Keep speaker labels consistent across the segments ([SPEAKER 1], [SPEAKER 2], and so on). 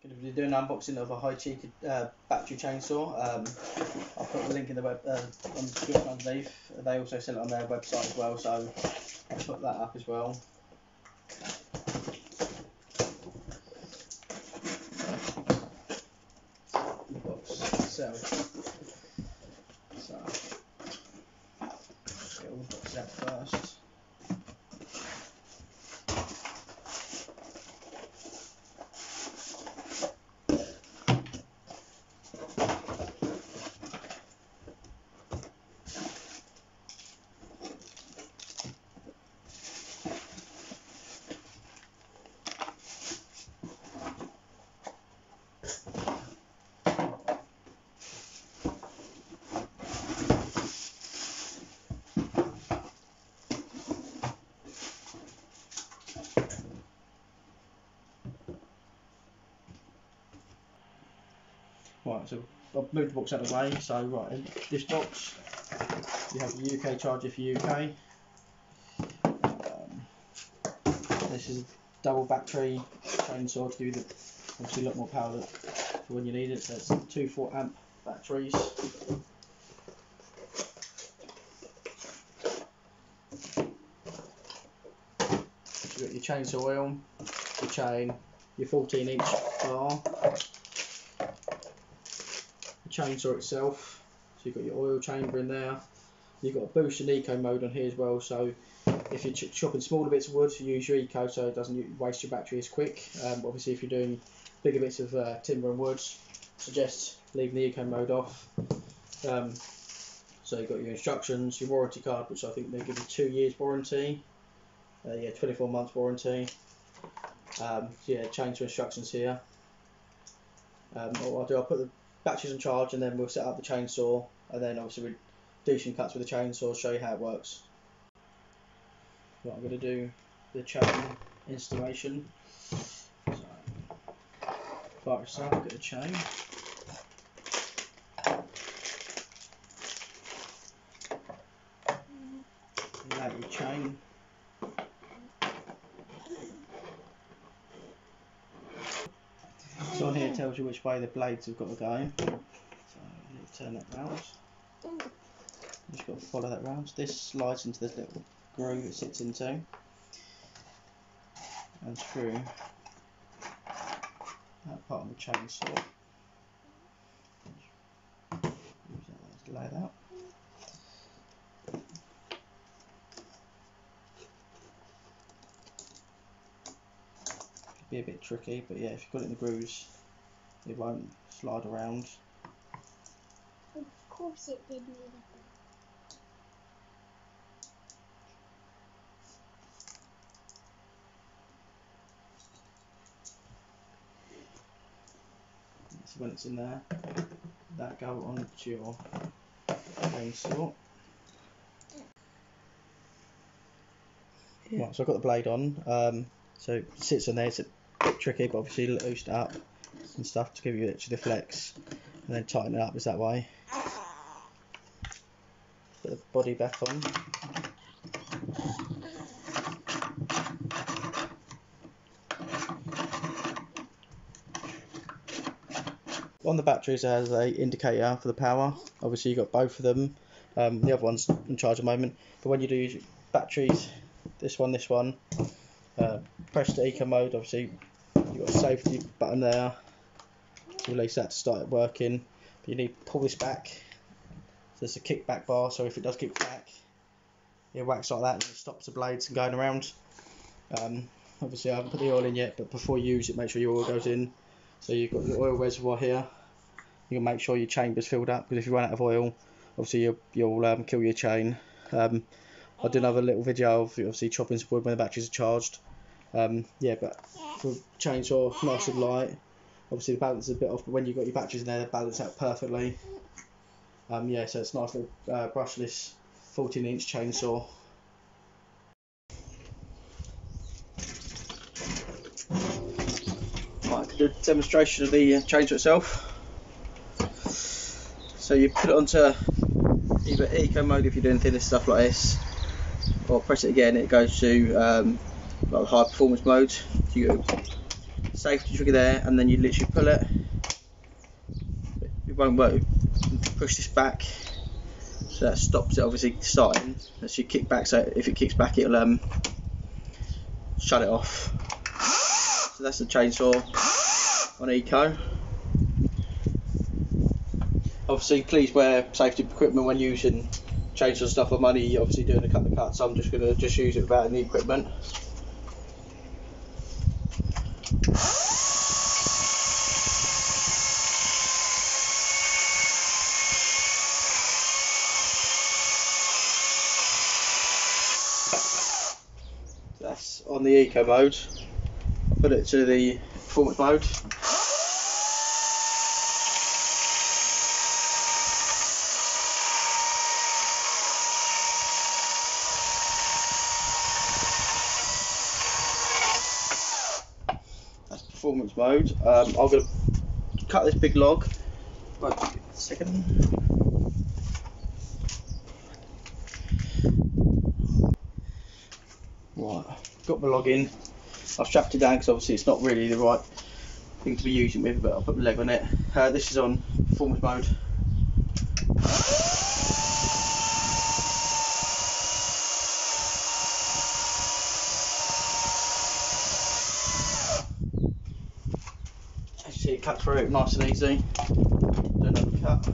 [SPEAKER 1] Going to be doing an unboxing of a HYCHIKA battery chainsaw. I'll put the link in the web on the description underneath. They also sell it on their website as well, so I'll put that up as well. The box itself. So let's get all the boxes out first. Right, so I've moved the box out of the way. So right, in this box you have the UK charger for UK. This is a double battery chainsaw to give you obviously a lot more power for when you need it. So it's 2 4-amp batteries. You've got your chainsaw oil, your chain, your 14-inch bar, the chainsaw itself. So you've got your oil chamber in there. You've got a boost and eco mode on here as well. So if you're chopping smaller bits of wood, you use your eco so it doesn't waste your battery as quick. Obviously, if you're doing bigger bits of timber and wood, suggest leaving the eco mode off. So you've got your instructions, your warranty card, which I think they give you 2 years warranty. Yeah, 24 months warranty. Yeah, chainsaw instructions here. What I'll do, I'll put the batteries on charge and then we'll set up the chainsaw, and then obviously we'll do some cuts with the chainsaw, show you how it works. What I'm going to do, the chain installation. So, fire it up, get the chain. Lay your chain. So on here it tells you which way the blades have got to go. So you need to turn that round. You just got to follow that round. This slides into this little groove it sits into, and through that part of the chainsaw. Use that to lay that. Be a bit tricky, but yeah, if you've got it in the grooves, it won't slide around.
[SPEAKER 2] Of course it didn't.
[SPEAKER 1] So when it's in there, that go onto your chainsaw. Yeah. Right, so I've got the blade on. So it sits on there. It's a bit tricky, but obviously loosen it up and stuff to give you actually the flex, and then tighten it up is that way. Put the body back on. On the batteries it has an indicator for the power. Obviously you've got both of them. The other one's in charge at the moment. But when you do batteries, this one, press the eco mode. Obviously you've got a safety button there. Release that to start it working. But you need to pull this back. So there's a kickback bar, so if it does kick back, it whacks like that and it stops the blades from going around. Obviously I haven't put the oil in yet, but before you use it, make sure your oil goes in. So you've got your oil reservoir here. You'll make sure your chamber's filled up, because if you run out of oil, obviously you'll kill your chain. I did another little video of obviously chopping some wood when the batteries are charged. Yeah, but for chainsaw, nice and light. Obviously the balance is a bit off, but when you've got your batteries in there, they balance out perfectly. Yeah, so it's a nice little brushless 14-inch chainsaw. Right, to do a demonstration of the chainsaw itself. So you put it onto either eco mode if you're doing thinner stuff like this, or press it again, it goes to like high performance mode. So you safety trigger there, and then you literally pull it. It won't work. Push this back, so that stops it obviously starting. As you kick back, so if it kicks back, it'll shut it off. So that's the chainsaw on Eco. Obviously, please wear safety equipment when using chainsaw stuff on money. Obviously, doing a couple of cuts, I'm just gonna use it without any equipment. That's on the Eco mode. I'll put it to the performance mode. That's performance mode. I'm going to cut this big log. Right, just give it a second. Right, got my log in. I've strapped it down because obviously it's not really the right thing to be using with, but I'll put my leg on it. This is on performance mode. As you see, it cut through it nice and easy. Do another cut.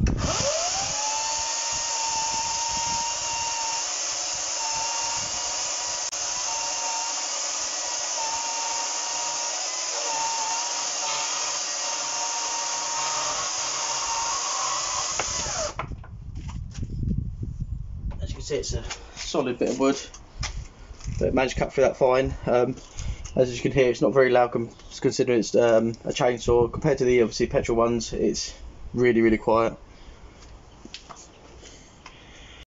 [SPEAKER 1] As you can see, it's a solid bit of wood, but it managed to cut through that fine. As you can hear, it's not very loud considering it's a chainsaw. Compared to the obviously petrol ones, it's really quiet.